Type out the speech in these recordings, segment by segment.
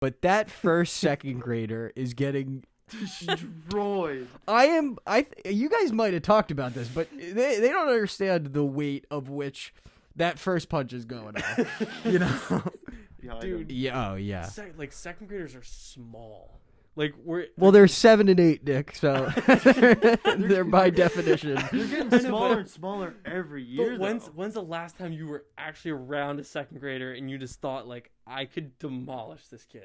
but that first second grader is getting destroyed. You guys might have talked about this, but they don't understand the weight of which that first punch is going off. You know, Dude. Yeah. Oh yeah. Second graders are small. They're 7 and 8, Nick. So they're by definition. You're getting smaller and smaller every year. But when's the last time you were actually around a second grader and you just thought like I could demolish this kid?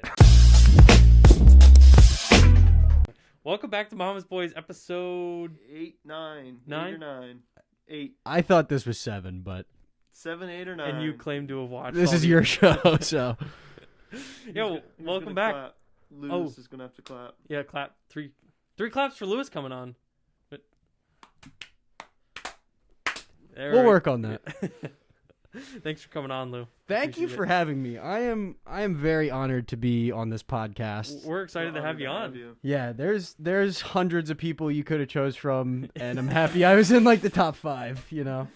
Welcome back to Mama's Boys, episode 8, 9, 9 8 or 9, 8. I thought this was 7, but 7, 8 or 9. And you claim to have watched. This is your show, so. Yo, welcome back. Clap. Lewis is gonna have to clap. Yeah, clap. Three claps for Lewis coming on. But we'll work on that. Thanks for coming on, Lou. Thank you for having me. I am very honored to be on this podcast. We're excited to have you on. Yeah, there's hundreds of people you could have chose from, and I'm happy I was in like the top 5. You know.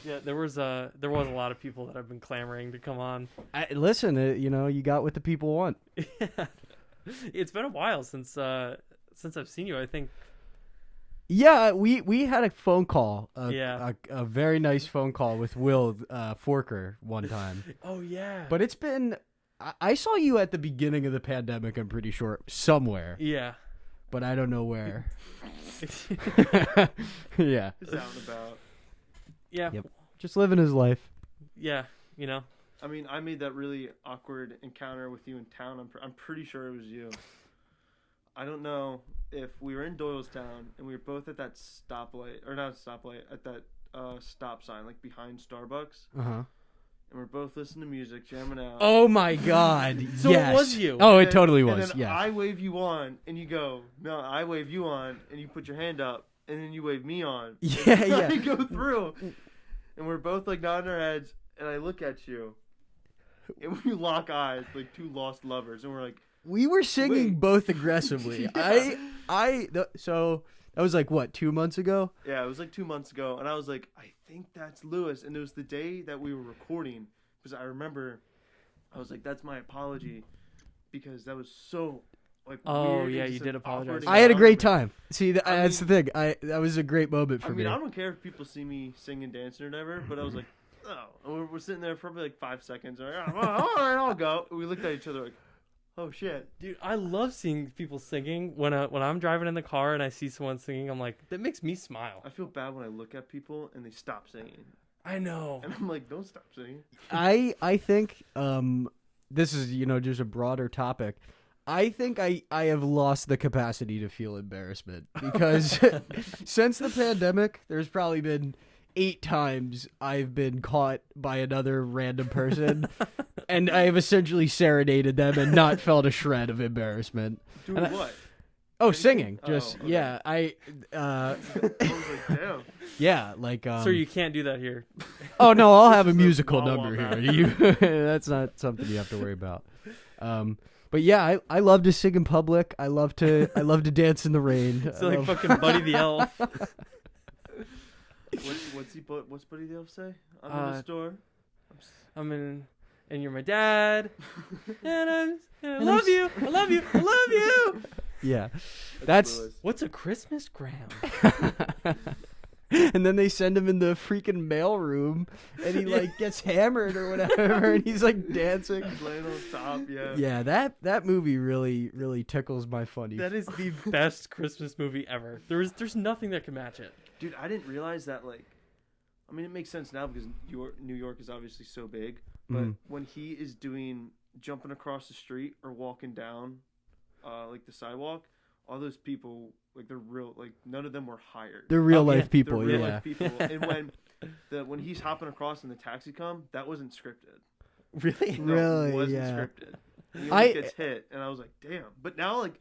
Yeah, there was a lot of people that have been clamoring to come on. Listen, you got what the people want. Yeah. It's been a while since I've seen you, I think. Yeah, we had a phone call. A very nice phone call with Will Forker one time. Oh yeah. But it's been. I saw you at the beginning of the pandemic. I'm pretty sure somewhere. Yeah. But I don't know where. Yeah. It's out and about. Yeah. Yep. Just living his life. Yeah. You know. I mean, I made that really awkward encounter with you in town. I'm pretty sure it was you. I don't know if we were in Doylestown and we were both at that stoplight, or not stoplight, at that stop sign, like behind Starbucks. Uh-huh. And we're both listening to music, jamming out. Oh my God! So yes. It was you. Oh, it totally was. And then yeah. I wave you on, and you go, no. I wave you on, and you put your hand up, and then you wave me on. Yeah, yeah. I go through, and we're both like nodding our heads, and I look at you. And we lock eyes like two lost lovers, and we're like, we were singing both aggressively. Yeah. So that was like what, 2 months ago? Yeah, it was like 2 months ago, and I was like, I think that's Lewis, and it was the day that we were recording, because I remember, I was like, that's my apology, because that was so like. Oh weird. yeah, you did apologize. I had a great time. See, that's the thing. That was a great moment for me. I don't care if people see me singing, dancing, or whatever, but I was like. Oh, and we're sitting there for probably like 5 seconds. We're like, oh, all right, I'll go. And we looked at each other like, oh shit, dude! I love seeing people singing. When I'm driving in the ar and I see someone singing, I'm like, that makes me smile. I feel bad when I look at people and they stop singing. I know, and I'm like, don't stop singing. I think this is just a broader topic. I think I have lost the capacity to feel embarrassment because since the pandemic, there's probably been 8 times I've been caught by another random person and I have essentially serenaded them and not felt a shred of embarrassment. Doing what? Singing. Just, okay. yeah. I was like, damn. Yeah, like so you can't do that here. Oh no, I'll have a musical number here. That's not something you have to worry about. But yeah, I love to sing in public. I love to dance in the rain. It's like fucking Buddy the Elf. What's Buddy the Elf say? I'm in the store. I'm in, and you're my dad. And I love you. I love you. I love you. Yeah, that's what's a Christmas gram. And then they send him in the freaking mail room, and he like gets hammered or whatever, and he's like dancing. He's laying on top. Yeah. Yeah, that movie really tickles my funny. That is the best Christmas movie ever. There's nothing that can match it. Dude, I didn't realize that, like, I mean, it makes sense now because New York is obviously so big, but when he is jumping across the street or walking down, like, the sidewalk, all those people, like, they're real, like, none of them were hired. They're real life people, they're real life people. And when he's hopping across and the taxi come, that wasn't scripted. Really? No, really? It wasn't yeah. scripted. He always gets hit, and I was like, damn. But now, like,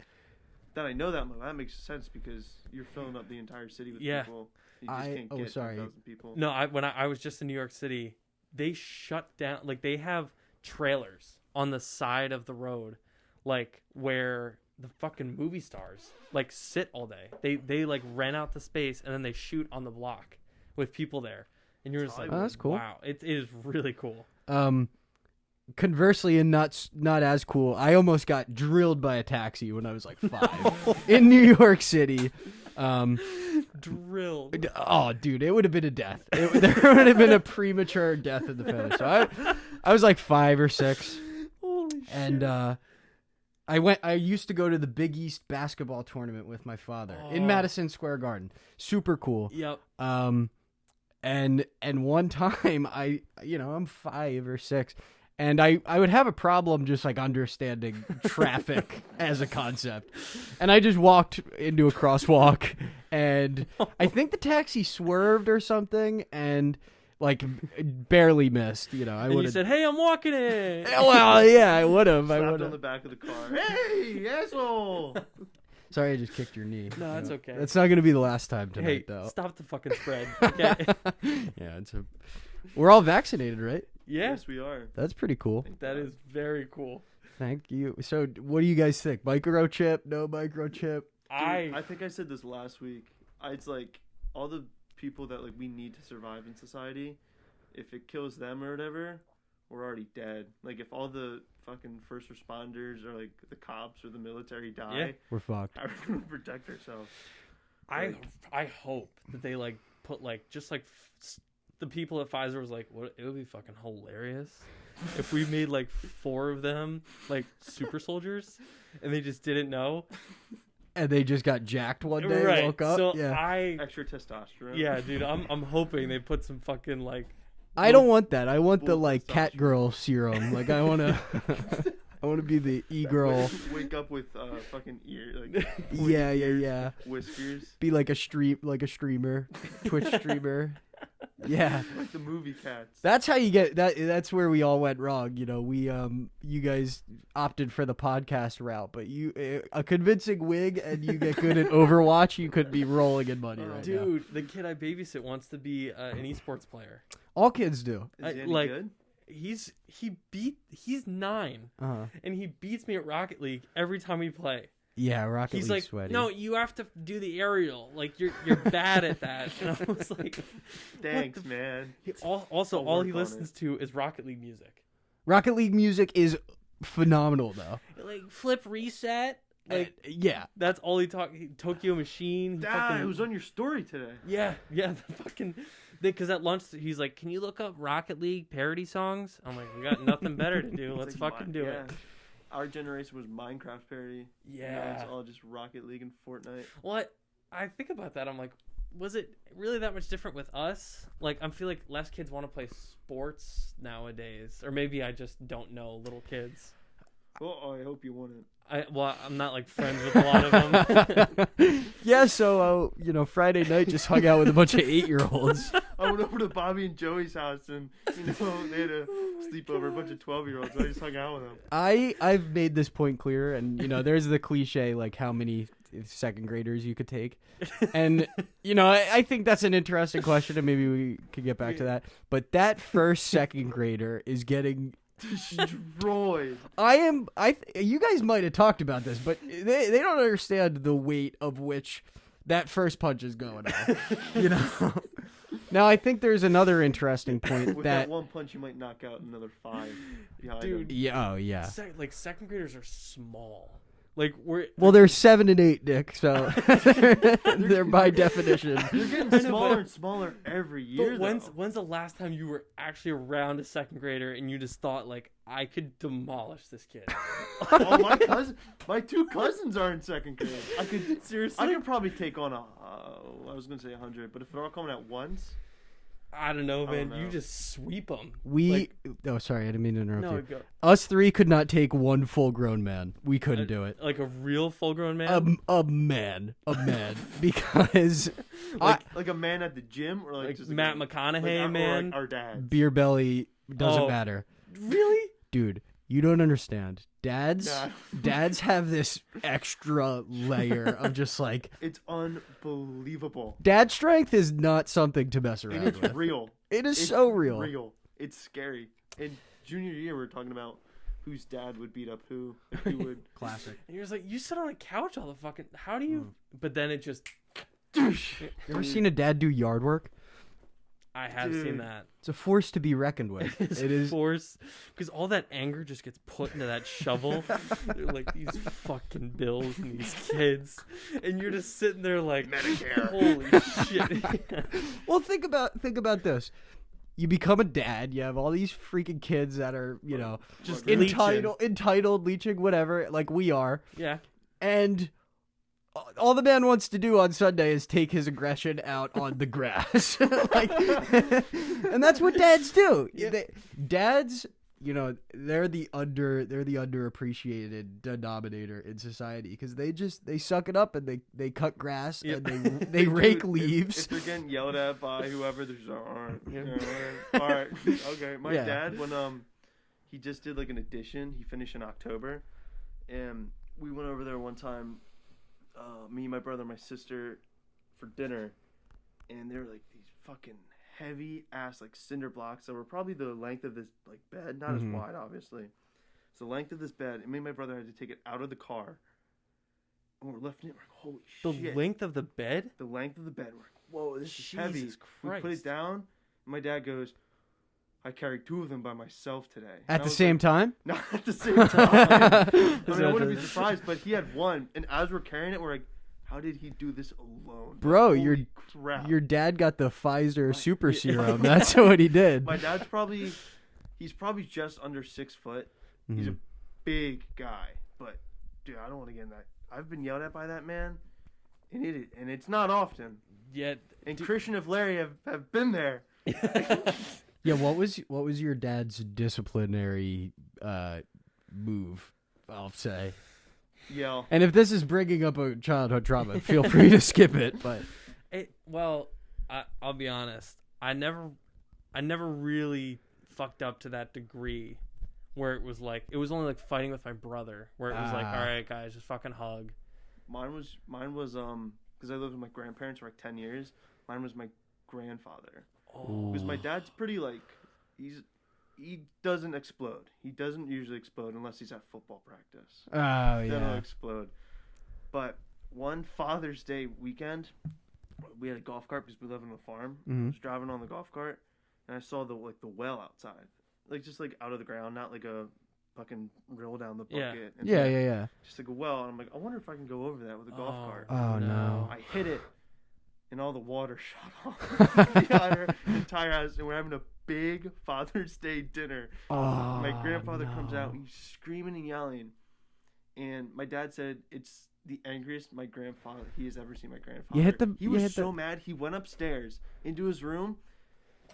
that I know that, that makes sense because you're filling up the entire city with people. You just can't get 10,000 people. No, when I was just in New York City, they shut down. Like, they have trailers on the side of the road, like, where the fucking movie stars, like, sit all day. They like, rent out the space, and then they shoot on the block with people there. And you're just like, oh, that's cool. Wow. It is really cool. conversely, and not as cool, I almost got drilled by a taxi when I was like 5 in New York City. Drilled. Oh, dude, it would have been a death. There would have been a premature death in the family. So I was like 5 or 6. Holy shit. And I used to go to the Big East basketball tournament with my father in Madison Square Garden. Super cool. Yep. And one time I'm 5 or 6, and I would have a problem just like understanding traffic as a concept. And I just walked into a crosswalk, and I think the taxi swerved or something, and like barely missed. And you said, "Hey, I'm walking it." Well, yeah, I would have. Slapped on the back of the car. Hey, asshole! Sorry, I just kicked your knee. No, that's okay. That's not going to be the last time tonight, Hey, though. stop the fucking spread. Okay. Yeah, we're all vaccinated, right? Yeah. Yes, we are. That's pretty cool. That is very cool. Thank you. So, what do you guys think? Microchip? No microchip? Dude, I think I said this last week. It's like all the people that like we need to survive in society. If it kills them or whatever, we're already dead. Like if all the fucking first responders or like the cops or the military die, We're fucked. how are we gonna protect ourselves? I hope that they like put like just like the people at Pfizer was like, what? It would be fucking hilarious if we made like 4 of them like super soldiers, and they just didn't know. And they just got jacked one day, Right. woke up. So Yeah. Extra testosterone. Yeah, dude, I'm hoping they put some fucking like. I don't want that. I want the Bull like cat testosterone. girl serum. Like I want to, I want to be the e-girl. Wake up with fucking ear like Yeah. whiskers Be like a streamer, Twitch streamer. Yeah. like the movie Cats. That's how you get that. That's where we all went wrong. You guys opted for the podcast route, but a convincing wig and you get good at Overwatch, you could be rolling in money right now. Dude, the kid I babysit wants to be an esports player. All kids do. Is he any like- good? He's 9 Uh-huh. and he beats me at Rocket League every time we play. Yeah, Rocket He's League like, sweaty. no, you have to do the aerial. Like you're bad at that. And I was like, Thanks, man. Also, I'll all work he on listens to is Rocket League music. Rocket League music is phenomenal, though. Like flip reset. Like Yeah. that's all he talk. Tokyo Machine. he fucking- It was on your story today. Yeah. The fucking. Because at lunch he's like, "Can you look up Rocket League parody songs?" I'm like, "We got nothing better to do. Let's It's like, fucking do it." Our generation was Minecraft parody. Now Yeah. it's all just Rocket League and Fortnite. Well, I think about that. I'm like, was it really that much different with us? Like, I feel like less kids want to play sports nowadays, or maybe I just don't know little kids. Well, I hope you wouldn't. I'm not like friends with a lot of them. Yeah, so Friday night just hung out with a bunch of 8-year-olds. I went over to Bobby and Joey's house, and they had a sleepover, a bunch of 12-year-olds. I just hung out with them. I've made this point clear, and there's the cliche like how many second graders you could take, and I think that's an interesting question, and maybe we could get back to that. But that first second grader is getting Destroyed. You guys might have talked about this, but they don't understand the weight of which that first punch is going on. Now I think there's another interesting point With that that one punch, you might knock out another 5 behind Dude. him. yeah, oh yeah. Like second graders are small. Like Well, they're 7 and 8, Nick. So they're by definition. They're getting know, smaller but- and smaller every year. But though. when's the last time you were actually around a second grader and you just thought like, I could demolish this kid? Oh, my 2 cousins are in second grade. Seriously? I could probably take on I was gonna say 100, but if they're all coming at once, I don't know, I man. don't You know. just sweep them. Oh, sorry, I didn't mean to interrupt No, you. go. Us 3 could not take one full-grown man. We couldn't do it. Like a real full-grown man. A man, because like a man at the gym, or like just Matt McConaughey, man. or like our dad. beer belly doesn't Oh. matter, Really? dude. You don't understand. Dads Nah. have this extra layer of just like It's unbelievable. dad strength is not something to mess And around it's with. real. It is It's so real. It's scary. In junior year, we were talking about whose dad would beat up who. Like, who would. Classic. And you're just like, you sit on a couch all the fucking. How do you? But then it just. You ever seen a dad do yard work? I have Dude. seen that. It's a force to be reckoned with. It's It is. force because all that anger just gets put into that shovel. They're like these fucking bills and these kids, and you're just sitting there like, Medicare. holy shit. Well, think about this. You become a dad. You have all these freaking kids that are, Just entitled, leeching, whatever, like we are. Yeah. And all the man wants to do on Sunday is take his aggression out on the grass. And that's what dads do. Dads, they're the underappreciated denominator in society because they suck it up and they cut grass and they rake Dude, leaves. If they're getting yelled at by whoever, they're just like, all right, okay. My dad, when he just did like an addition, he finished in October, and we went over there one time. Me, my brother, my sister, for dinner, and they were like these fucking heavy ass like cinder blocks that were probably the length of this like bed, not as wide, obviously. It's the length of this bed, and me and my brother had to take it out of the car, and we're lifting it. We're like, holy shit! The length of the bed? The length of the bed. We're like, whoa, this is heavy. Jesus We put Christ. it down. And my dad goes, I carried 2 of them by myself today. And At I the was same like, time? Not at the same time. I wouldn't be surprised, but he had one, and as we're carrying it, we're like, how did he do this alone? Bro, Holy crap. your dad got the Pfizer super serum. That's what he did. My dad's he's probably just under 6 foot. He's a big guy, but dude, I don't want to get in that. I've been yelled at by that man, and it's not often. Yet, And Christian and Larry have been there. Yeah, what was your dad's disciplinary move, I'll say? Yell. And if this is bringing up a childhood trauma, feel free to skip it. But I'll be honest. I never really fucked up to that degree where it was only like fighting with my brother, where it was like, all right, guys, just fucking hug. Mine was because I lived with my grandparents for like 10 years. Mine was my grandfather. Because my dad's pretty like he doesn't explode. He doesn't usually explode unless he's at football practice. Oh Then he'll yeah. explode. But one Father's Day weekend, we had a golf cart because we live on a farm. I was driving on the golf cart, and I saw the well outside, like just like out of the ground, not like a fucking drill down the bucket. Yeah. Just like a well, and I'm like, I wonder if I can go over that with a golf cart. Oh no. I hit it, and all the water shot off the entire house, and we're having a big Father's Day dinner. Oh, My grandfather comes out, he's screaming and yelling, and my dad said it's the angriest he has ever seen. My grandfather. He was so mad. He went upstairs into his room,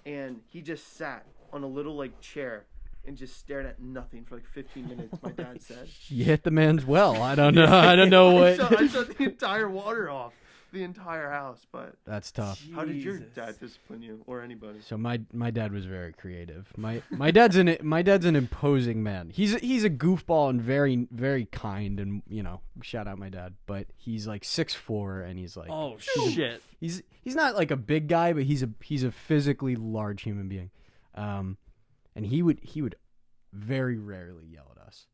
and he just sat on a little like chair and just stared at nothing for like 15 minutes. My dad said. You hit the man's well. I don't know. I don't know what. I shut the entire water off, the entire house. But That's tough. how did your Jesus. dad discipline you or anybody? So my dad was very creative. My dad's an imposing man. He's a goofball and very very kind, and shout out my dad. But he's like 6'4", and he's like Oh shit. he's not like a big guy, but he's a physically large human being. And he would very rarely yell at us.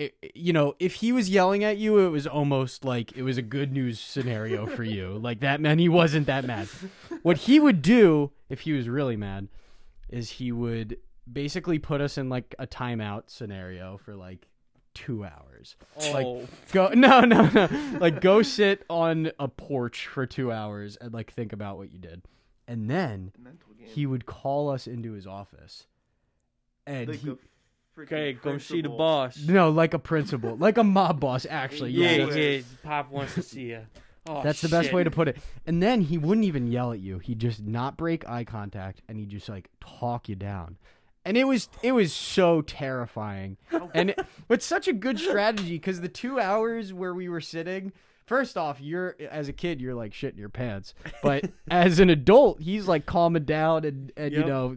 If he was yelling at you, it was almost like it was a good news scenario for you. Like that meant he wasn't that mad. What he would do if he was really mad is he would basically put us in like a timeout scenario for like 2 hours. Oh. Like go sit on a porch for 2 hours and like think about what you did. And then The mental game. he would call us into his office. And Like he, the freaking Okay, go see the principal. boss. no, like a principal, like a mob boss, actually. Yeah, that's, yeah. Pop wants to see you. Oh, that's the best shit. way to put it. And then he wouldn't even yell at you. He'd just not break eye contact, and he'd just like talk you down. And it was so terrifying. And it's such a good strategy because the 2 hours where we were sitting, first off, as a kid, you're like shitting your pants. But as an adult, he's like calming down and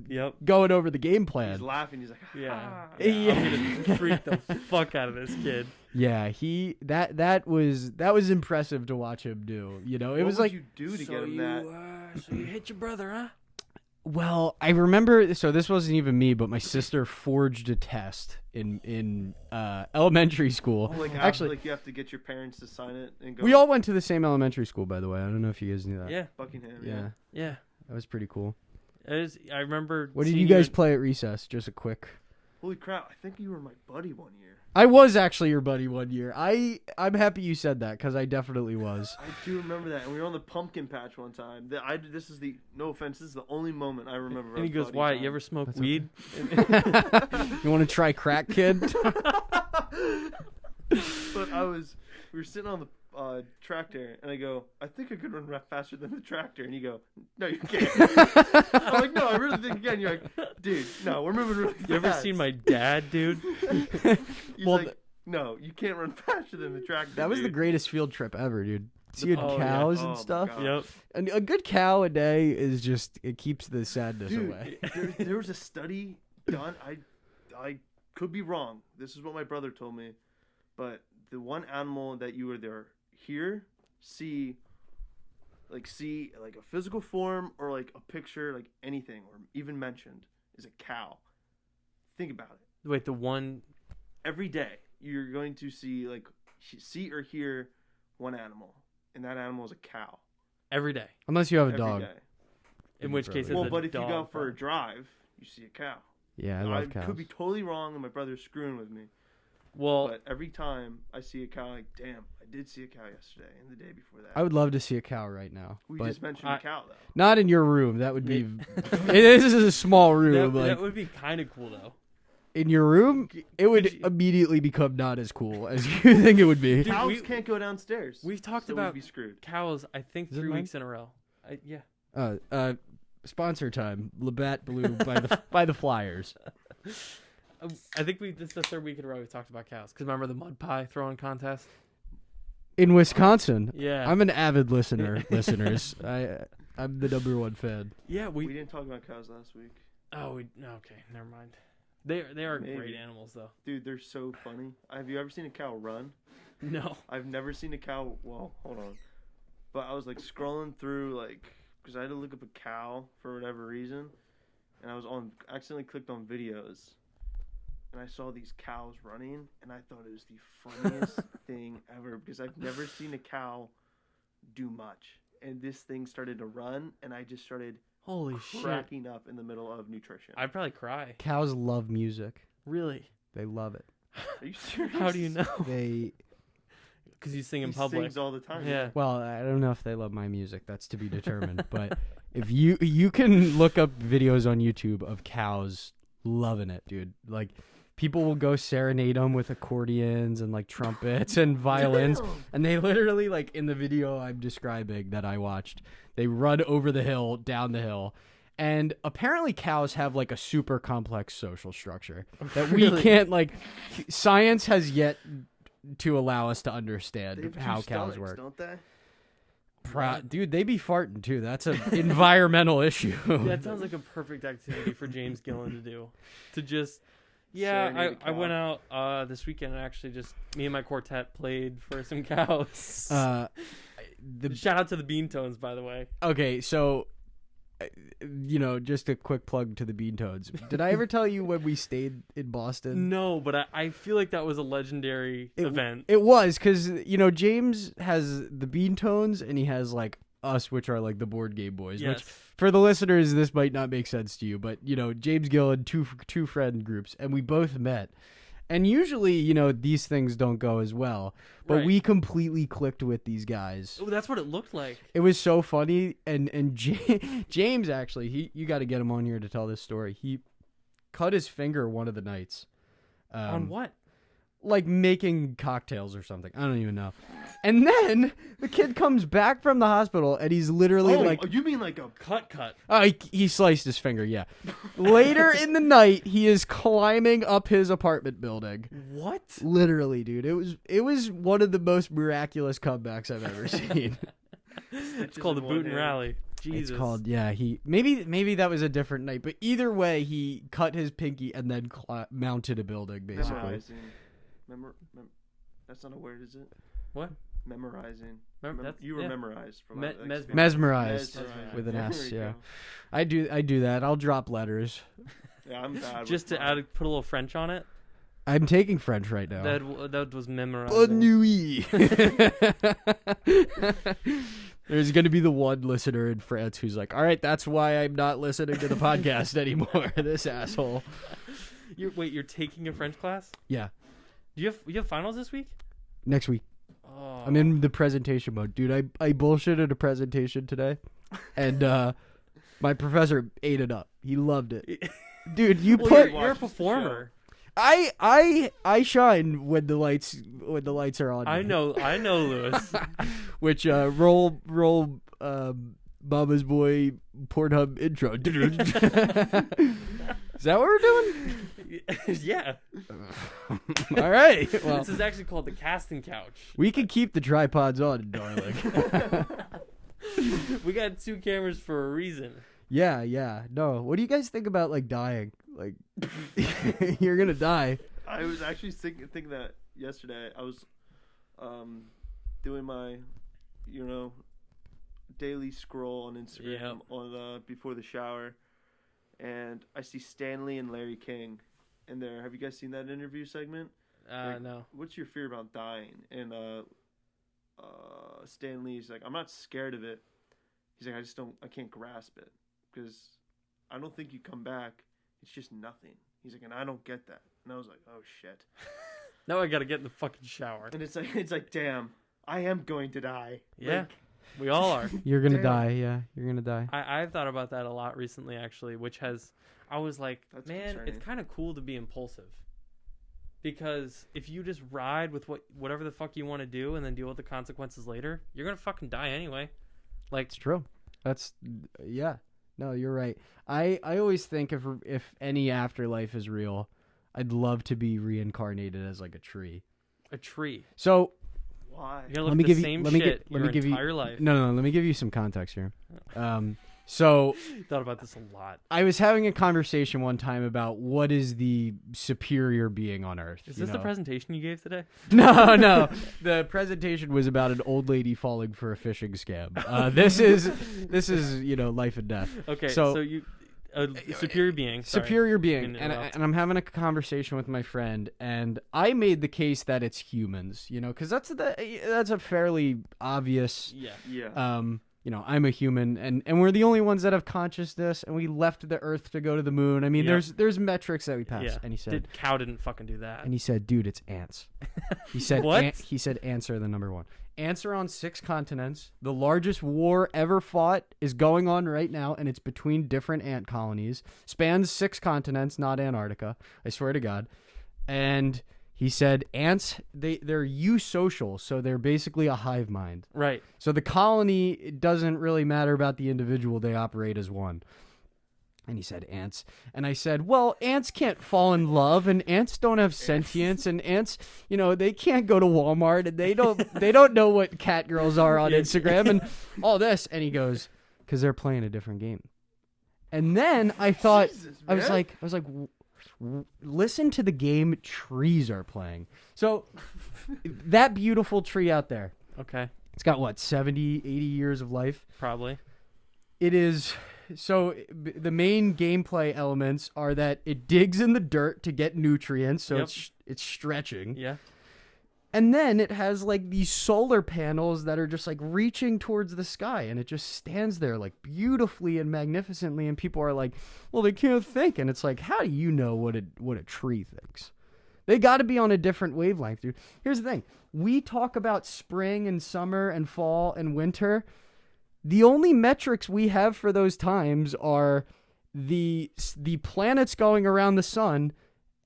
Yep. going over the game plan. He's laughing. He's like, Yeah. "Ah." I'm gonna freak the fuck out of this kid. Yeah, that was impressive to watch him do. It What was would like, you do to get him that? So you hit your brother, huh? well, I remember. So this wasn't even me, but my sister forged a test in elementary school. Oh, like Actually, like you have to get your parents to sign it and go. we all went to the same elementary school, by the way. I don't know if you guys knew that. Yeah. Buckingham. Yeah. Yeah. That was pretty cool. I remember. What did seeing you guys in- play at recess? Just a quick. Holy crap! I think you were my buddy one year. I was actually your buddy one year. I'm happy you said that because I definitely was. I do remember that, and we were on the pumpkin patch one time. This is the no offense. This is the only moment I remember. And he goes, buddy "Wyatt, time. you ever smoke That's weed?" You want to try crack, kid? But we were sitting on the tractor, and I go, I think I could run faster than the tractor, and you go, no, you can't. I'm like, no, I really think you can. You're like, dude, no, we're moving really fast. You ever seen my dad, dude? He's Well, like, no, you can't run faster than the tractor. That was the dude. greatest field trip ever, dude. Seeing Oh, yeah. cows Oh, and my stuff. God. Yep. And a good cow a day is just, it keeps the sadness Dude, away. there was a study done. I could be wrong. This is what my brother told me, but the one animal that you either see like a physical form or like a picture, like anything, or even mentioned, is a cow. Think about it. Wait, the one. Every day you're going to see or hear one animal, and that animal is a cow. Every day. Unless you have a Every dog. day. In which case, Well, it's a But if you dog go for a problem. drive, you see a cow. Yeah, I I love cows. could be totally wrong, and my brother's screwing with me. Well, But every time I see a cow, like, damn, I did see a cow yesterday and the day before that. I would love to see a cow right now. We but just mentioned a cow, though. not in your room. That would be. This is a small room. that would be kind of cool though. In your room, it would Could you- immediately become not as cool as you think it would be. Dude, Cows we- can't go downstairs. We've talked so about we'd be screwed. cows. I think Is it 3 mine? weeks in a row. Yeah. Sponsor time. Labatt Blue by the Flyers. I think this is the 3rd week in a row we've talked about cows. Because remember the mud pie throwing contest? In Wisconsin. Yeah. I'm an avid listener, listeners. I'm the #1 fan. Yeah, We we. didn't talk about cows last week. Oh, okay. Never mind. They are Maybe. great animals though. Dude, they're so funny. Have you ever seen a cow run? No. I've never seen a cow. Well, hold on. But I was like scrolling through, because I had to look up a cow for whatever reason. And I was accidentally clicked on videos. And I saw these cows running. And I thought it was the funniest thing ever. Because I've never seen a cow do much. And this thing started to run. And I just started Holy shit. cracking up in the middle of nutrition. I'd probably cry. Cows love music. Really? They love it. Are you serious? How do you know? They Because you sing He in public. sings all the time. Yeah. well, I don't know if they love my music. That's to be determined. But if you can look up videos on YouTube of cows loving it, dude. Like people will go serenade them with accordions and like trumpets and violins. Damn. And they literally, like in the video I'm describing that I watched, they run over the hill, down the hill. And apparently cows have like a super complex social structure that we Really? can't science has yet to allow us to They understand have how two cows stomachs, work. don't they? Dude, they be farting too. That's an environmental issue. That sounds like a perfect activity for James Gillen to do. To just, Serenade a I cow. went out this weekend and actually just me and my quartet played for some cows. Shout out to the Bean Tones, by the way. Okay, so just a quick plug to the Bean Toads. Did I ever tell you when we stayed in Boston? No, but I feel like that was a legendary event. It was because James has the Bean Tones and he has like us, which are like the board game boys. Yes. Which for the listeners, this might not make sense to you, but James Gillen, two friend groups, and we both met. And usually, these things don't go as well. But Right. we completely clicked with these guys. Oh, that's what it looked like. It was so funny. And James, actually, you got to get him on here to tell this story. He cut his finger one of the nights. On what? Like making cocktails or something. I don't even know. And then the kid comes back from the hospital and he's literally You mean like a Cut. he sliced his finger, yeah. Later in the night, he is climbing up his apartment building. What? Literally, dude. It was one of the most miraculous comebacks I've ever seen. It's called the in one Boot and hand. Rally. Jesus. It's called, he maybe that was a different night, but either way, he cut his pinky and then mounted a building, basically. memorizing. That's not a word, is it? What? Memorizing. That's- You were yeah. memorized from Mesmerized. Mesmerized with an There S, you yeah. go. I do that. I'll drop letters. Yeah, I'm bad. Just with to put a little French on it. I'm taking French right now. That was memorized. Bonne nuit. There's going to be the one listener in France who's like, all right, that's why I'm not listening to the podcast anymore. This asshole. You're taking a French class? Yeah. You have finals this week? Next week. Oh. I'm in the presentation mode. Dude, I bullshitted a presentation today. And my professor ate it up. He loved it. Dude, You're a performer. I shine when the lights are on. I me. know, Lewis. Which roll Mama's Boy Pornhub intro. Is that what we're doing? Yeah. All right. Well, This is actually called the casting couch. we can keep the tripods on, darling. We got 2 cameras for a reason. Yeah. No. What do you guys think about like dying? Like you're gonna die. I was actually thinking that yesterday. I was doing my, daily scroll on Instagram on before the shower, and I see Stanley and Larry King in there. Have you guys seen that interview segment? No. What's your fear about dying? And Stanley's like, I'm not scared of it. He's like, I can't grasp it because I don't think you come back. It's just nothing. He's like, and I don't get that. And I was like, oh shit. Now I gotta get in the fucking shower. And it's like, damn, I am going to die. Yeah, Like, we all are. You're gonna Damn. die. Yeah, you're gonna die. I've thought about that a lot recently, actually, I was like, That's man, concerning. it's kind of cool to be impulsive. Because if you just ride with whatever the fuck you want to do and then deal with the consequences later, you're going to fucking die anyway. Like, It's true. That's yeah. No, you're right. I always think if any afterlife is real, I'd love to be reincarnated as like a tree. a tree. So why? You're going to Let live me the give you- same let me shit gi- let your me give you- entire life. no, let me give you some context here. So Thought about this a lot. I was having a conversation one time about what is the superior being on Earth. Is you this the know? presentation you gave today? No. The presentation was about an old lady falling for a phishing scam. This is life and death. Okay, So- so you... A superior being. Sorry. Superior being, Didn't and interrupt. I'm having a conversation with my friend, and I made the case that it's humans, because that's a fairly obvious. Yeah. Yeah. I'm a human, and we're the only ones that have consciousness, and we left the Earth to go to the moon. I mean, Yeah. there's metrics that we pass. Yeah. And he said, Cow didn't fucking do that. and he said, dude, it's ants. He said, What? He said, ants are the number one. Ants are on 6 continents. The largest war ever fought is going on right now, and it's between different ant colonies. Spans 6 continents, not Antarctica. I swear to God. And he said, ants, they're eusocial, so they're basically a hive mind. Right. So the colony, it doesn't really matter about the individual. They operate as one. And he said, ants. And I said, well, ants can't fall in love, and ants don't have sentience, and ants, they can't go to Walmart, and they don't know what cat girls are on Yeah. Instagram and all this. And he goes, because they're playing a different game. And then I thought, Jesus, I was man. like, listen to the game trees are playing. So that beautiful tree out there, Okay. it's got what, 70, 80 years of life? Probably. It is. So the main gameplay elements are that it digs in the dirt to get nutrients, so Yep. it's stretching. Yeah. And then it has like these solar panels that are just like reaching towards the sky, and it just stands there like beautifully and magnificently, and people are like, well, they can't think. And it's like, how do you know what a tree thinks? They got to be on a different wavelength, dude. Here's the thing. We talk about spring and summer and fall and winter. The only metrics we have for those times are the planets going around the sun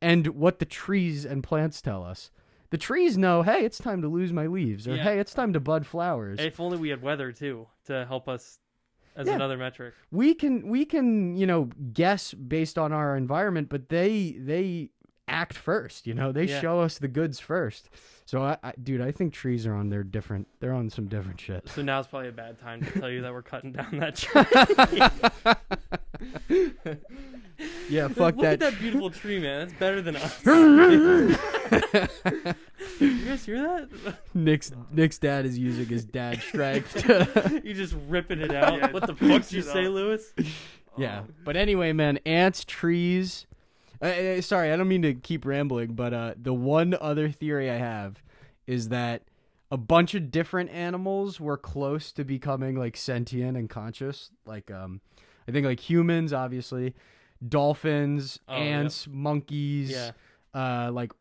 and what the trees and plants tell us. The trees know, hey, it's time to lose my leaves, or Yeah. hey, it's time to bud flowers. If only we had weather too to help us as Yeah. another metric. We can guess based on our environment, but they act first. They Yeah. show us the goods first. So dude, I think trees are on they're on some different shit. So now's probably a bad time to tell you that we're cutting down that tree. Yeah, fuck Look that. at that beautiful tree, man. That's better than us. You guys hear that? Nick's dad is using his dad strength. You just ripping it out. Yeah, What the fuck did you it say, up. Lewis? Yeah, but anyway, man, ants, trees. Sorry, I don't mean to keep rambling, but the one other theory I have is that a bunch of different animals were close to becoming like sentient and conscious. Like I think like humans, obviously, dolphins, ants, monkeys, like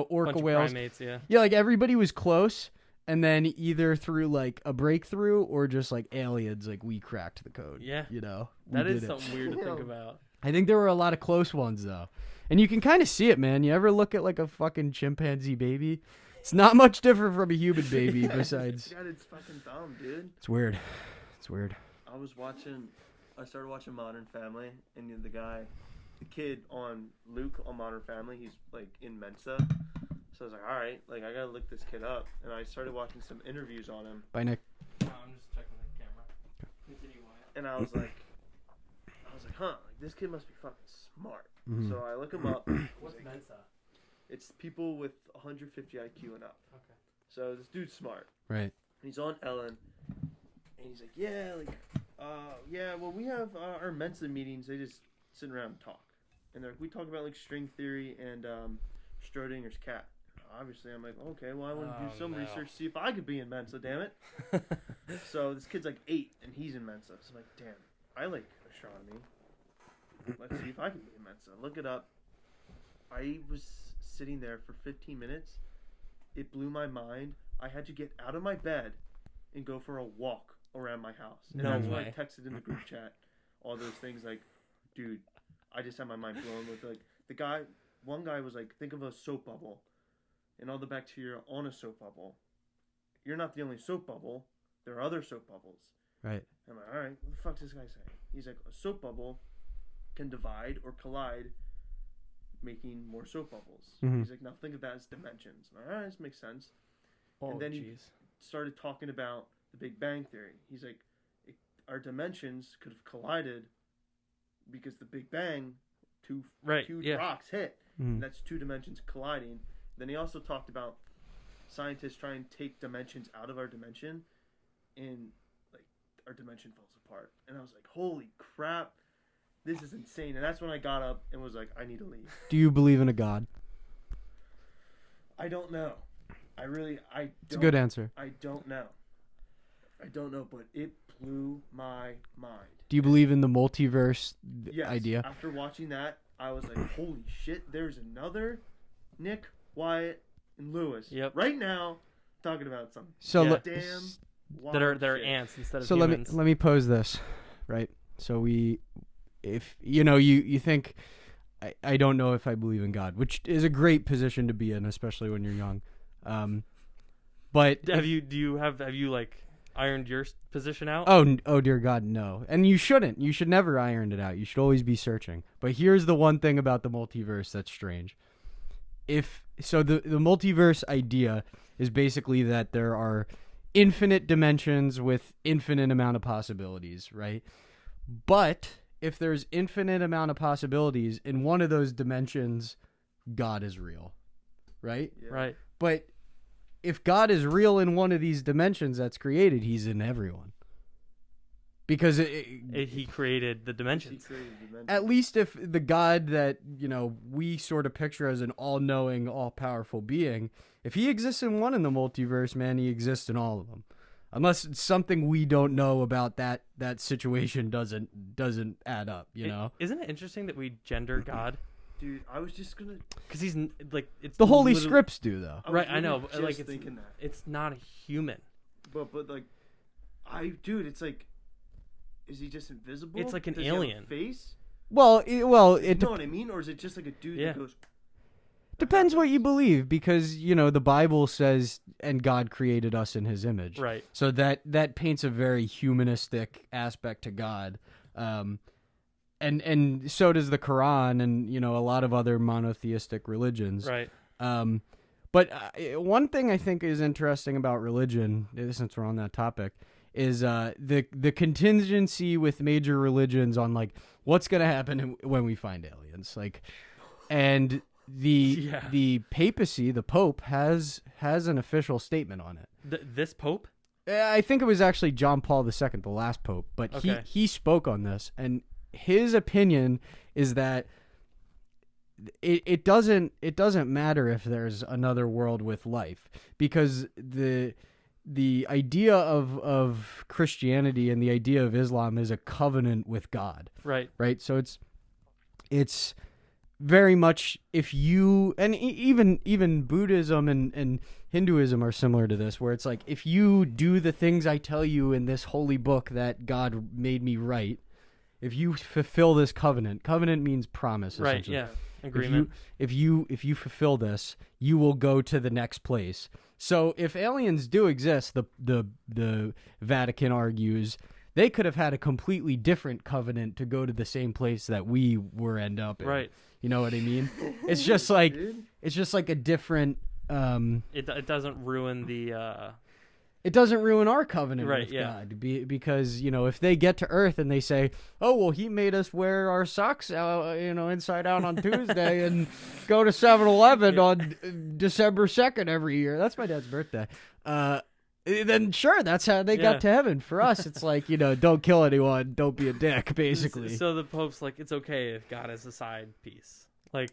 orca Bunch of whales. primates, Yeah, like everybody was close, and then either through like a breakthrough or just like aliens, like we cracked the code. Yeah, we that is did it. something weird to think about. I think there were a lot of close ones though, and you can kind of see it, man. You ever look at like a fucking chimpanzee baby? It's not much different from a human baby. Besides, God, it's fucking dumb, dude. it's weird. It's weird. I started watching Modern Family, and the kid on Luke on Modern Family, he's like in Mensa. So I was like, all right, like I gotta look this kid up, and I started watching some interviews on him. Bye, Nick. No, I'm just checking the camera. Continue, Wyatt. And I was like, huh, like this kid must be fucking smart. Mhm. So I look him up. What's Mensa? It's people with 150 IQ and up. Okay. So this dude's smart. Right. He's on Ellen, and he's like, when we have our Mensa meetings, they just sit around and talk. And we talk about like string theory and Schrodinger's cat. Obviously, I'm like, okay, well, I want to do some research, see if I could be in Mensa, damn it. So this kid's like 8, and he's in Mensa. So I'm like, damn, I like astronomy. Let's see if I can be in Mensa. Look it up. I was sitting there for 15 minutes. It blew my mind. I had to get out of my bed and go for a walk around my house. And No that's why way. I texted in the group chat all those things like, dude, I just had my mind blown with like one guy was like, think of a soap bubble and all the bacteria on a soap bubble. You're not the only soap bubble. There are other soap bubbles. Right. I'm like, all right, what the fuck's this guy saying? He's like, a soap bubble can divide or collide, making more soap bubbles. Mhm. He's like, now think of that as dimensions. I'm like, all right, this makes sense. Oh, And then he jeez. started talking about the Big Bang Theory. He's like, our dimensions could have collided because the Big Bang, two huge rocks hit. Mhm. And that's two dimensions colliding. Then he also talked about scientists trying to take dimensions out of our dimension, and like our dimension falls apart. And I was like, holy crap, this is insane. And that's when I got up and was like, I need to leave. Do you believe in a god? I don't know. It's a good answer. I don't know. But it blew my mind. Do you believe in the multiverse Yes. idea? After watching that, I was like, holy shit, there's another Nick, Wyatt, and Lewis right now talking about something. So damn that are shit. ants instead of so humans. let me pose this, right? So if you think I don't know if I believe in God, which is a great position to be in, especially when you're young. But have you like ironed your position out? Oh dear God, no. And you shouldn't. You should never iron it out. You should always be searching. But here's the one thing about the multiverse that's strange. The multiverse idea is basically that there are infinite dimensions with infinite amount of possibilities, right? But if there's infinite amount of possibilities in one of those dimensions, God is real, right? Yeah. Right. But if God is real in one of these dimensions that's created, he's in everyone. Because He created the dimensions. at least if the God that, we sort of picture as an all-knowing, all-powerful being, if he exists in one in the multiverse, man, he exists in all of them. Unless it's something we don't know about that situation doesn't add up, Isn't it interesting that we gender God? Dude, I was just gonna. Because he's like it's The Holy literally- Scripts do, though. Right, I know, but just like it's thinking that. it's not a human. But like, it's like, is he just invisible? It's like an Does he have a alien. face? Well, it You know what I mean? Or is it just like a dude that goes? depends what you believe, because the Bible says, and God created us in his image. Right. So that paints a very humanistic aspect to God. And so does the Quran and a lot of other monotheistic religions. Right. But one thing I think is interesting about religion, since we're on that topic, is the contingency with major religions on like what's going to happen when we find aliens, and the papacy, the Pope has an official statement on it. This Pope? I think it was actually John Paul II, the last Pope, but Okay. he spoke on this, and his opinion is that it doesn't matter if there's another world with life, because the idea of Christianity and the idea of Islam is a covenant with God, Right. right? So it's very much if you and even Buddhism and Hinduism are similar to this, where it's like if you do the things I tell you in this holy book that God made me write, if you fulfill this covenant means promise, Right. essentially. Yeah. Agreement. If you fulfill this, you will go to the next place. So if aliens do exist, the Vatican argues they could have had a completely different covenant to go to the same place that we were end up in. Right. You know what I mean? It's just like a different. It doesn't ruin the. It doesn't ruin our covenant Right, with yeah. God because if they get to Earth and they say, "Oh well, He made us wear our socks, inside out on Tuesday and go to 7-Eleven on December 2nd every year." That's my dad's birthday. Then sure, that's how they got to heaven. For us, it's like don't kill anyone, don't be a dick, basically. So the Pope's like, it's okay if God is a side piece, like,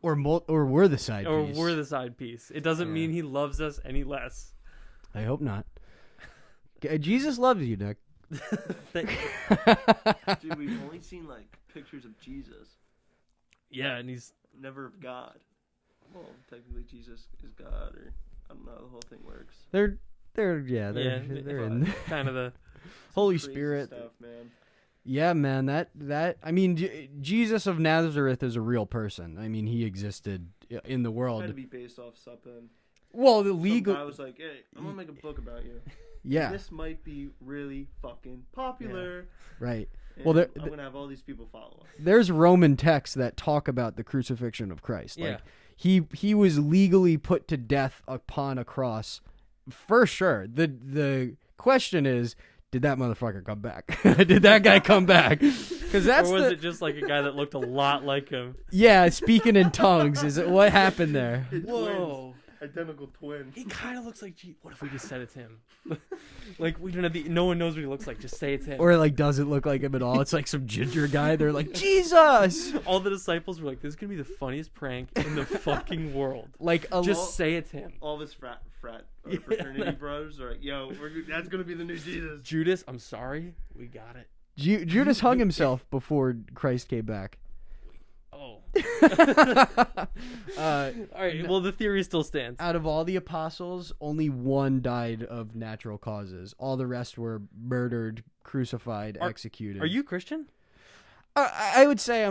Or we're the side or piece. we're the side piece. It doesn't mean He loves us any less. I hope not. Jesus loves you, Nick. Thank- Dude, we've only seen like pictures of Jesus, yeah, and He's never of God. Well, technically Jesus is God, or I don't know how the whole thing works. They're in kind of the. Holy Crazy Spirit. stuff, man. Yeah, man. That I mean, Jesus of Nazareth is a real person. I mean, he existed in the world. Had to be based off something. Well, the Some legal. guy was like, "Hey, I'm gonna make a book about you. Yeah. This might be really fucking popular. Right. And Well, I'm gonna have all these people follow us." There's Roman texts that talk about the crucifixion of Christ. Yeah. Like he was legally put to death upon a cross, for sure. The question is, did that motherfucker come back? Did that guy come back? Because that's Or was it just like a guy that looked a lot like him? Yeah, speaking in tongues. Is it what happened there? Whoa. Identical twins. He kind of looks like. What if we just said it's him? Like we don't have the. No one knows what he looks like. Just say it's him. Or like doesn't look like him at all. It's like some ginger guy. They're like, Jesus. All the disciples were like, "This is gonna be the funniest prank in the fucking world." Like Just say it's him. All of his fraternity brothers are like, "Yo, that's gonna be the new Jesus." Judas, I'm sorry, we got it. Judas hung himself before Christ came back. Oh. All right. Well, the theory still stands. Out of all the apostles, only one died of natural causes. All the rest were murdered, crucified, executed. Are you Christian? I would say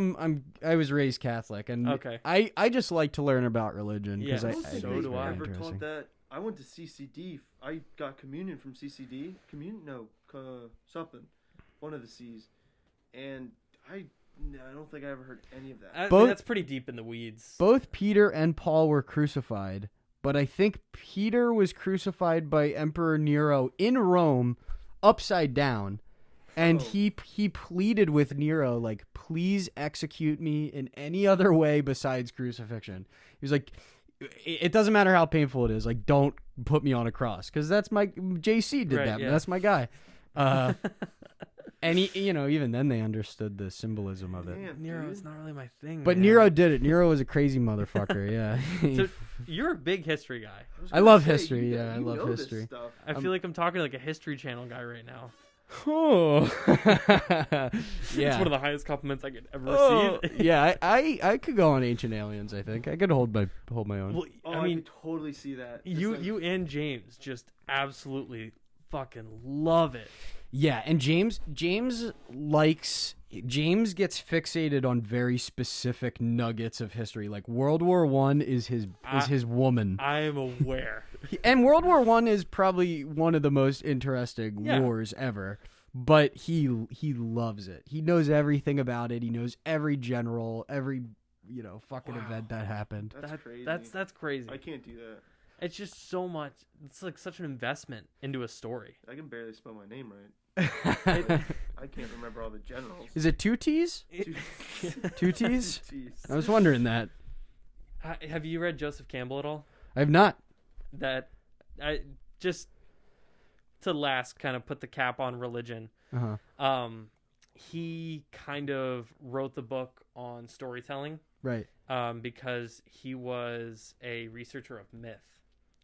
I was raised Catholic, and Okay. I just like to learn about religion because Yeah, I so think do it's I. very I ever interesting. taught that. I went to CCD. I got communion from CCD. Something. One of the C's. And I don't think I ever heard any of that. That's pretty deep in the weeds. Both Peter and Paul were crucified, but I think Peter was crucified by Emperor Nero in Rome, upside down, and he pleaded with Nero, like, please execute me in any other way besides crucifixion. He was like, it doesn't matter how painful it is, like, don't put me on a cross, because that's my JC did Right, that. yeah. That's my guy. And he, even then they understood the symbolism of it. Damn, Nero, dude. it's not really my thing. But man. Nero did it. Nero was a crazy motherfucker. Yeah. So, you're a big history guy. I love history. Yeah, I love know this history. stuff. I feel like I'm talking to like a History Channel guy right now. Oh. It's Yeah. one of the highest compliments I could ever Oh, receive. yeah, I could go on Ancient Aliens. I think I could hold my own. Well, Oh, I mean, could totally see that. It's you like- you and James just absolutely fucking love it. Yeah, and James gets fixated on very specific nuggets of history. Like World War I is his woman. I am aware. And World War I is probably one of the most interesting wars ever. But he loves it. He knows everything about it. He knows every general, every fucking event that happened. That's crazy. That's crazy. I can't do that. It's just so much. It's like such an investment into a story. I can barely spell my name right. I can't remember all the generals. Is it two T's? Two T's? Jeez. I was wondering that. Have you read Joseph Campbell at all? I have not. That I just to last kind of put the cap on religion. Uh-huh. He kind of wrote the book on storytelling. Right. Because he was a researcher of myth.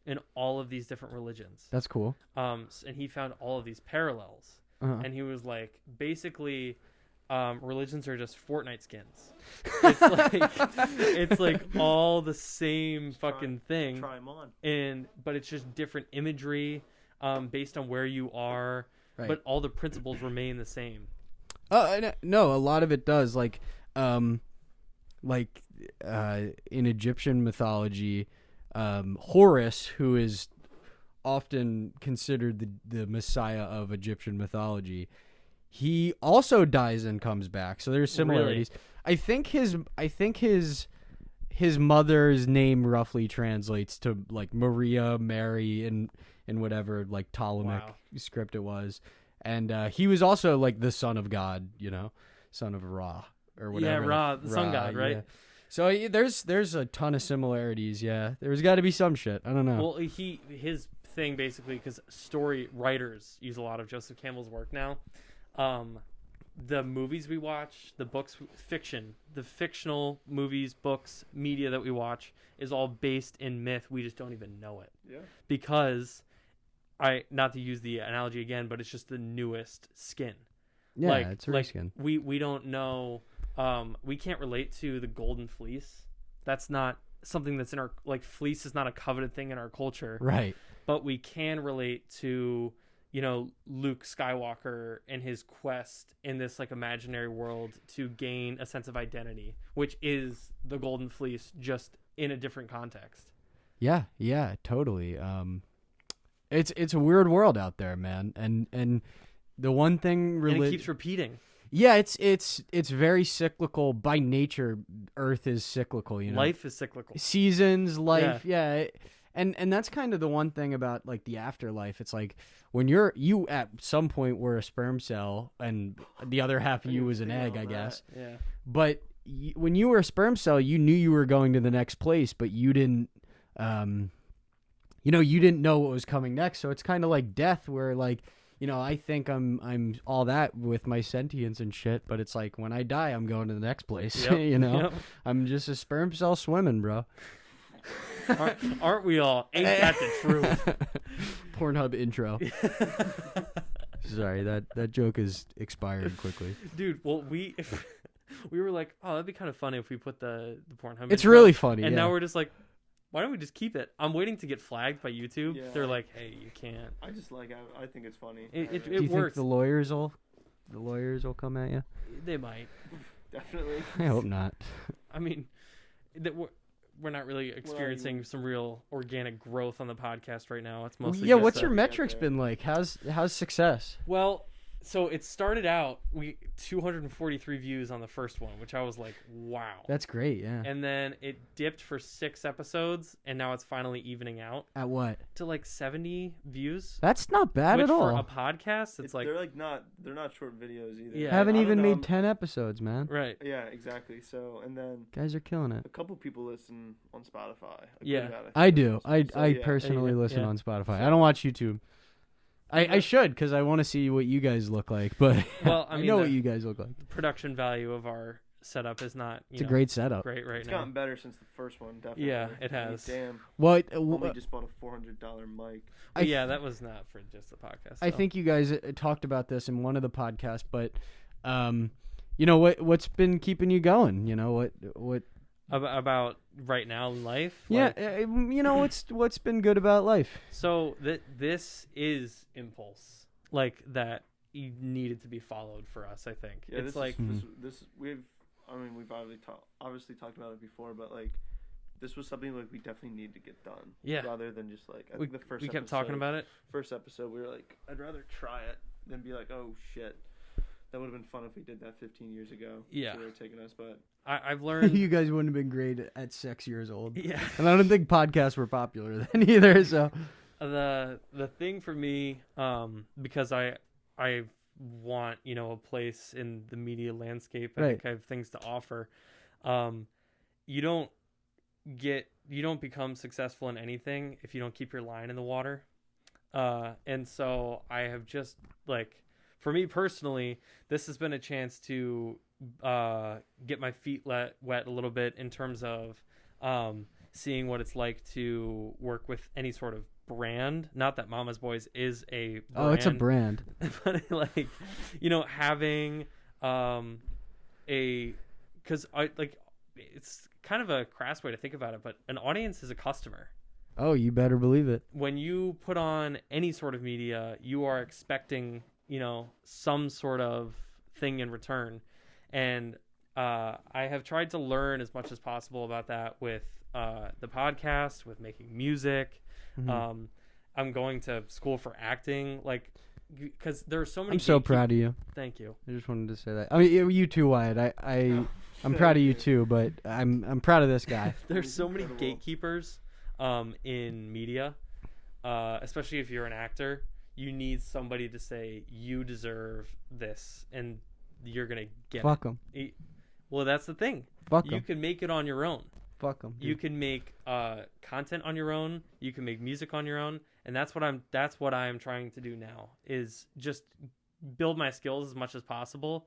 in all of these different religions. That's cool. And he found all of these parallels. And he was like, basically, religions are just Fortnite skins. It's like all the same fucking thing. Try them on. But it's just different imagery based on where you are. Right. But all the principles remain the same. No, a lot of it does. In Egyptian mythology, Horus, who is often considered the messiah of Egyptian mythology, he also dies and comes back. So there's similarities. Really? I think his mother's name roughly translates to like Maria, Mary, in whatever like Ptolemaic script it was. And he was also like the son of God, son of Ra or whatever. Yeah, Ra, the sun god, right? Yeah. So there's a ton of similarities. Yeah, there's got to be some shit. I don't know. Well, his thing basically, because story writers use a lot of Joseph Campbell's work now. The movies we watch, the books, fiction, the fictional movies, books, media that we watch is all based in myth. We just don't even know it. Yeah. Because not to use the analogy again, but it's just the newest skin. Yeah, it's a reskin. We don't know. We can't relate to the golden fleece. That's not something that's in our fleece is not a coveted thing in our culture. Right. But we can relate to, Luke Skywalker and his quest in this imaginary world to gain a sense of identity, which is the golden fleece, just in a different context. Yeah, totally. It's a weird world out there, man. And the one thing and it keeps repeating. Yeah, it's very cyclical by nature. Earth is cyclical, Life is cyclical. Seasons, life, yeah. And that's kind of the one thing about the afterlife. It's like when you at some point were a sperm cell and the other half of you was an egg, I guess. Yeah. But when you were a sperm cell, you knew you were going to the next place, but you didn't you didn't know what was coming next. So it's kind of like death where I think I'm all that with my sentience and shit, but it's like when I die, I'm going to the next place. Yep. Yep. I'm just a sperm cell swimming, bro. Aren't we all? Ain't that the truth? Pornhub intro. Sorry, that joke is expired quickly. Dude, well, we were like, oh, that'd be kind of funny if we put the Pornhub It's intro. really funny, and yeah. now we're just like, why don't we just keep it? I'm waiting to get flagged by YouTube. Yeah. They're like, hey, you can't. I just I think it's funny. It Do you works. think the lawyers will come at you? They might. Definitely. I hope not. I mean, we're not really experiencing some real organic growth on the podcast right now. It's mostly just what's your metrics been like? How's success? Well, so it started out 243 views on the first one, which I was like, wow. That's great, yeah. And then it dipped for 6 episodes, and now it's finally evening out At what? to 70 views. That's not bad Which at all. for a podcast, it's like they're not short videos either. Yeah. Haven't I even don't know, made 10 episodes, man. right. Yeah, exactly. So and then Guys are killing it. a couple people listen on Spotify. Yeah. I do. I yeah. personally listen Yeah. on Spotify. I don't watch YouTube. I should, because I want to see what you guys look like, but Well, I mean, know the- what you guys look like. The production value of our setup is not. It's a great setup. Great right It's now. gotten better since the first one. Definitely. Yeah, it I mean, has. damn. What? Only just bought a $400 mic. But yeah, that was not for just the podcast. I so. think you guys talked about this in one of the podcasts, but what's been keeping you going? What? about right now in life. Yeah, Like, what's been good about life? so this is impulse, that needed to be followed for us. I think Yeah, it's this we've obviously talked about it before, but this was something we definitely need to get done. Yeah. Rather than just I we, think the first. we kept talking about it. First episode, we were like, I'd rather try it than be like, oh shit, that would have been fun if we did that 15 years ago. Yeah. So they were taking us, but I've learned. You guys wouldn't have been great at 6 years old. Yeah. And I don't think podcasts were popular then either. So The thing for me, because I want a place in the media landscape. I think I have things to offer. You don't become successful in anything if you don't keep your line in the water. And so I have just for me personally, this has been a chance to get my feet wet a little bit in terms of seeing what it's like to work with any sort of brand. Not that Mama's Boys is a brand, Oh, it's a brand. but like, you know, having because I like, it's kind of a crass way to think about it, but an audience is a customer. Oh, you better believe it. When you put on any sort of media, you are expecting, you know, some sort of thing in return. And I have tried to learn as much as possible about that with the podcast, with making music. Mm-hmm. I'm going to school for acting, like, because there are so many. I'm so proud of you. Thank you. I just wanted to say that. I mean, you too, Wyatt. I'm proud of you too, but I'm proud of this guy. There's so many gatekeepers in media, especially if you're an actor. You need somebody to say you deserve this, and you're gonna get Fuck it. them. Well, that's the thing. Fuck You them. can make it on your own. Fuck them. You can make content on your own. You can make music on your own, and that's what I'm trying to do now. Is just build my skills as much as possible,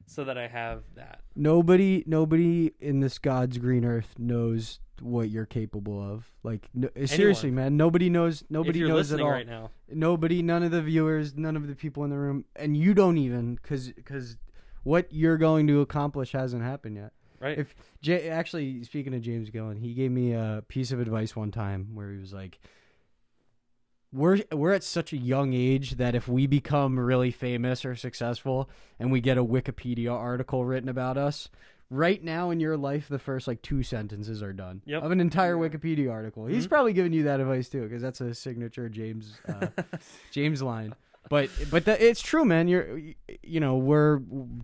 so that I have that. Nobody in this God's green earth knows what you're capable of. Like, no, seriously, man. Nobody knows. Nobody if you're knows at listening all. right now. Nobody. None of the viewers. None of the people in the room. And you don't even, because what you're going to accomplish hasn't happened yet. Right. If actually, speaking of James Gillen, he gave me a piece of advice one time where he was like, We're at such a young age that if we become really famous or successful and we get a Wikipedia article written about us, right now in your life, the first like 2 sentences are done of an entire Wikipedia article. He's probably giving you that advice too, because that's a signature James James line. But it's true, man. We're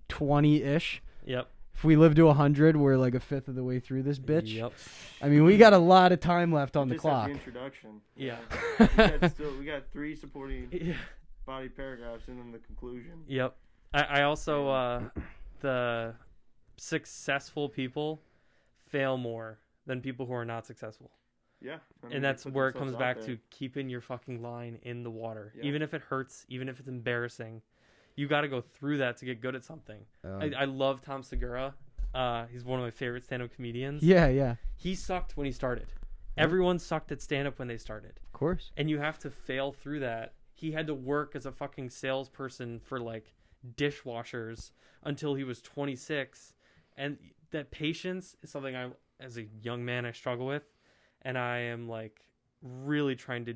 20-ish. Yep. If we live to 100, we're like a fifth of the way through this bitch. Yep. I mean, we got a lot of time left on the clock. The introduction. Yeah. we got 3 supporting body paragraphs and then the conclusion. Yep. I also the successful people fail more than people who are not successful. Yeah. And that's where it comes back to keeping your fucking line in the water. Yeah. Even if it hurts, even if it's embarrassing. You got to go through that to get good at something. I love Tom Segura. He's one of my favorite stand-up comedians. Yeah. He sucked when he started. Everyone sucked at stand-up when they started. Of course. And you have to fail through that. He had to work as a fucking salesperson for, like, dishwashers until he was 26. And that patience is something as a young man, I struggle with. And I am, like, really trying to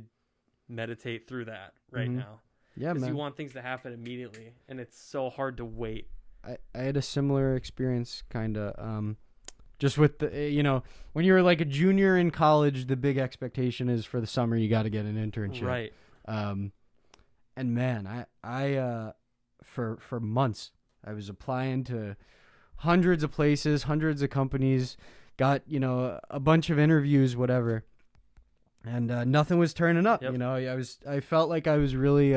meditate through that right now. Yeah, man. Because you want things to happen immediately, and it's so hard to wait. I had a similar experience, kind of, just with the, when you're like a junior in college, the big expectation is for the summer you got to get an internship. Right. And man, I for months I was applying to hundreds of places, hundreds of companies, got a bunch of interviews, whatever. And nothing was turning up. Yep. I felt like I was really,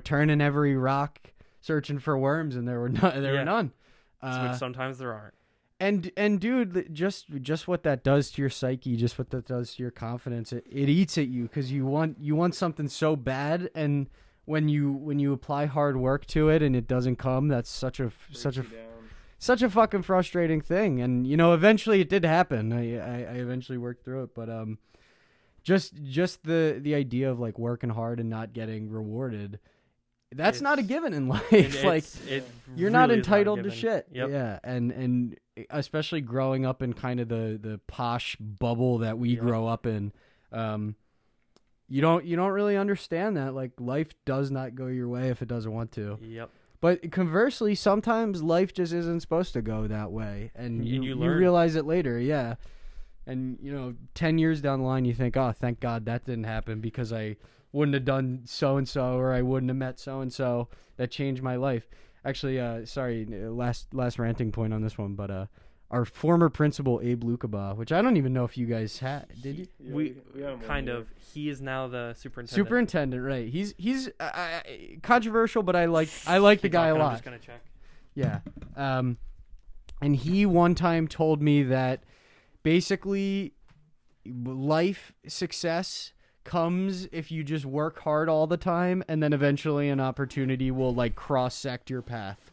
turning every rock, searching for worms, and there were none. Which sometimes there aren't. And dude, just what that does to your psyche, just what that does to your confidence, it eats at you because you want something so bad, and when you apply hard work to it and it doesn't come, that's such a fucking frustrating thing. And eventually it did happen. I eventually worked through it, but just the idea of like working hard and not getting rewarded, that's not a given in life. Like you're really not entitled to given. shit. Yep. Yeah, and especially growing up in kind of the posh bubble that we grow up in, you don't really understand that like life does not go your way if it doesn't want to. Yep. But conversely, sometimes life just isn't supposed to go that way, and you realize it later. Yeah. And 10 years down the line, you think, "Oh, thank God that didn't happen because I wouldn't have done so and so, or I wouldn't have met so and so that changed my life." Actually, sorry, last ranting point on this one, but our former principal Abe Lukabaugh, which I don't even know if you guys had. Did you? Yeah, we had him kind one of. He is now the superintendent. Superintendent, right? He's controversial, but I like the guy a lot. I'm just gonna check. Yeah. And he one time told me that basically life success comes if you just work hard all the time, and then eventually an opportunity will like cross-sect your path.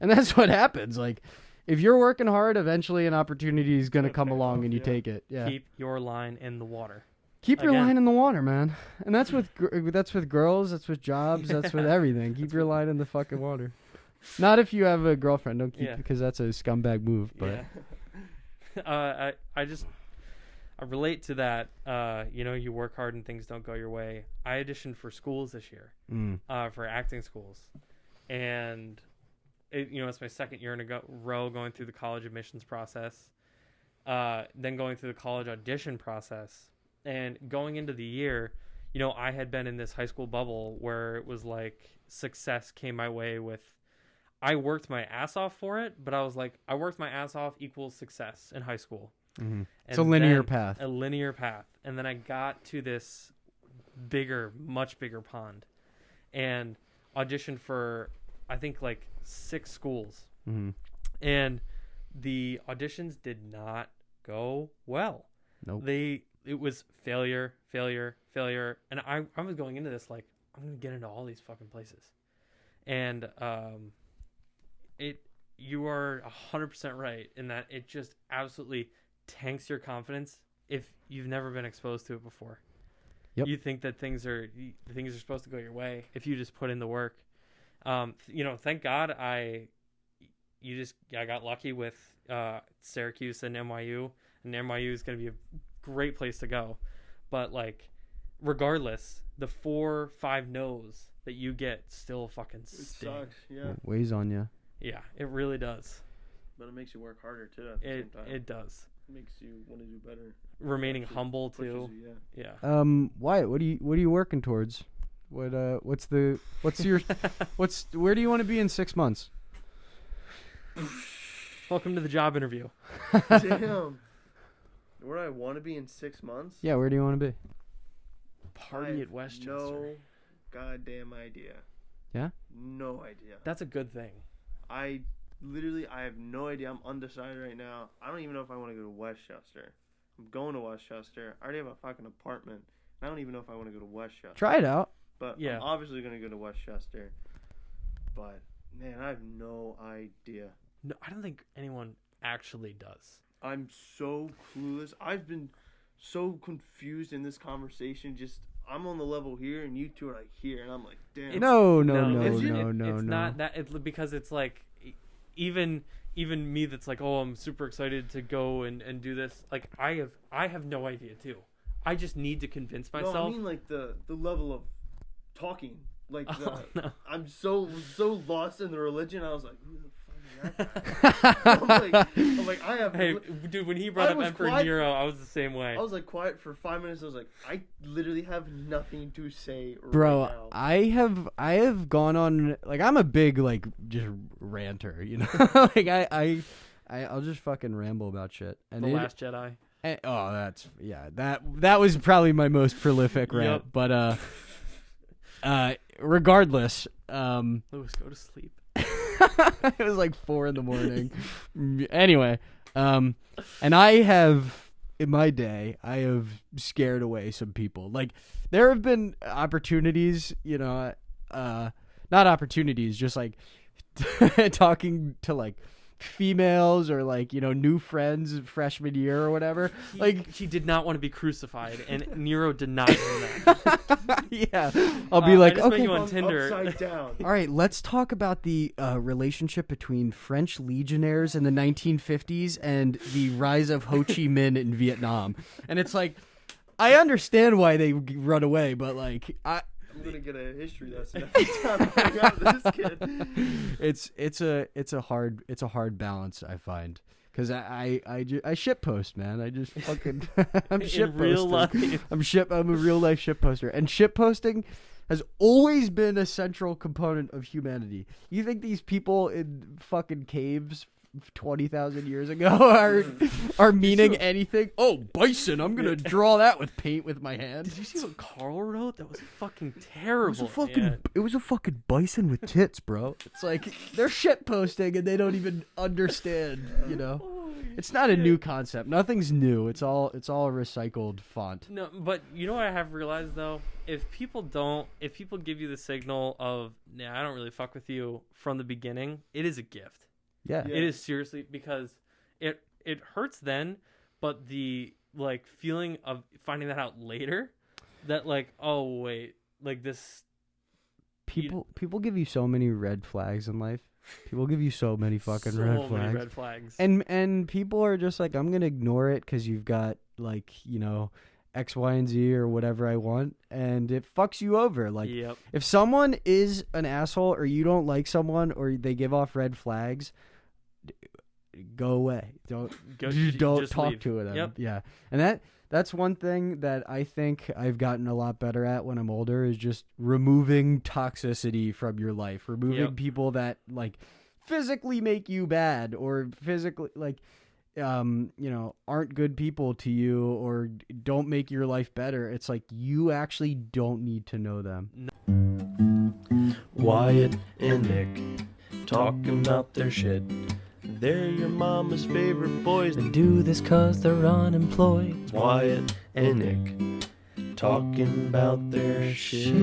And that's what happens. Like if you're working hard, eventually an opportunity is gonna Gonna come pay along off, and you yeah. take it. Yeah. Keep your line in the water. Keep your Again. line in the water, man. And that's with girls. That's with jobs. That's with everything. Keep your line in the fucking water. Not if you have a girlfriend. Don't keep Yeah. because that's a scumbag move. But Yeah. I relate to that. You work hard and things don't go your way. I auditioned for schools this year, for acting schools, and it's my second year in a row going through the college admissions process, then going through the college audition process, and going into the year, I had been in this high school bubble where it was like success came my way with. I worked my ass off for it, but I was like, I worked my ass off equals success in high school. mm-hmm. It's a linear path. A linear path. And then I got to this much bigger pond and auditioned for, I think, like 6 schools. Mm-hmm. And the auditions did not go well. Nope. It was failure. And I was going into this like, I'm going to get into all these fucking places. And you are 100% right in that it just absolutely tanks your confidence if you've never been exposed to it before. Yep. You think that things are supposed to go your way if you just put in the work. Thank God I got lucky with Syracuse and NYU, and NYU is going to be a great place to go. But like, regardless, the 4-5 no's that you get still fucking sting. It sucks, yeah. Weighs on you. Yeah, it really does. But it makes you work harder too at the same time. It does. It makes you want to do better. Remaining Actually humble pushes too. you, yeah. Yeah. Wyatt, what are you working towards? Where do you want to be in 6 months? Welcome to the job interview. Damn. Where do I want to be in 6 months? Yeah, where do you want to be? Party I at Westchester. No goddamn idea. Yeah? No idea. That's a good thing. I have no idea. I'm undecided right now. I don't even know if I want to go to Westchester. I'm going to Westchester. I already have a fucking apartment. I don't even know if I want to go to Westchester. Try it out. But Yeah. I'm obviously going to go to Westchester. But, man, I have no idea. No, I don't think anyone actually does. I'm so clueless. I've been so confused in this conversation. Just, I'm on the level here, and you two are like here, and I'm like, damn. No. It's not that. It's because it's like, even me that's like, oh, I'm super excited to go and do this. Like, I have no idea too. I just need to convince myself. No, I mean like the level of talking. Like no. I'm so lost in the religion. I was like, who the fuck is that guy? I'm like, I have. Hey, dude, when he brought I up was Emperor quiet Nero, I was the same way. I was like quiet for 5 minutes. I was like, I literally have nothing to say Bro, right now. I have gone on, like, I'm a big, like, just ranter, you know? Like, I'll just fucking ramble about shit. And The Last Jedi. that was probably my most prolific rant. Yep. But regardless, Lewis, go to sleep. it was like 4 a.m. Anyway, and I have, in my day, I have scared away some people. Like, there have been opportunities, not opportunities, just like talking to like females or like, new friends freshman year or whatever. He did not want to be crucified, and Nero denied him that. Yeah, I'll be like, I just met okay, you on Tinder. Upside down. all right, let's talk about the relationship between French legionnaires in the 1950s and the rise of Ho Chi Minh in Vietnam. And it's like, I understand why they run away, but like, I'm gonna get a history lesson every time I hang out with this kid. it's a hard balance, I find, because I shit post, man. I just fucking I'm shit In real posting. life. I'm a real life shit poster, and shit posting has always been a central component of humanity. You think these people in fucking caves 20,000 years ago are meaning anything? Oh, bison! I'm gonna draw that with paint with my hand. Did you see what Carl wrote? That was fucking terrible. It was a fucking bison with tits, bro. It's like they're shit posting and they don't even understand. It's not a new concept. Nothing's new. It's all a recycled font. No, but you know what I have realized though? If people give you the signal of, nah, I don't really fuck with you from the beginning, it is a gift. Yeah. Yeah. It is seriously, because it hurts then, but the like feeling of finding that out later, that like, oh wait, like this. People give you so many red flags in life. People give you so many fucking so red many flags. red flags. And people are just like, I'm gonna ignore it because you've got like, you know, X, Y, and Z or whatever I want, and it fucks you over. Like, Yep. if someone is an asshole or you don't like someone or they give off red flags, go away. Don't Just talk leave. to them. Yep. Yeah, and that's one thing that I think I've gotten a lot better at when I'm older is just removing toxicity from your life, removing Yep. people that like physically make you bad or physically like you know, aren't good people to you or don't make your life better. It's like you actually don't need to know them. Wyatt and Nick talking about their shit. They're your mama's favorite boys. They do this 'cause they're unemployed. Wyatt and Nick talking about their shit.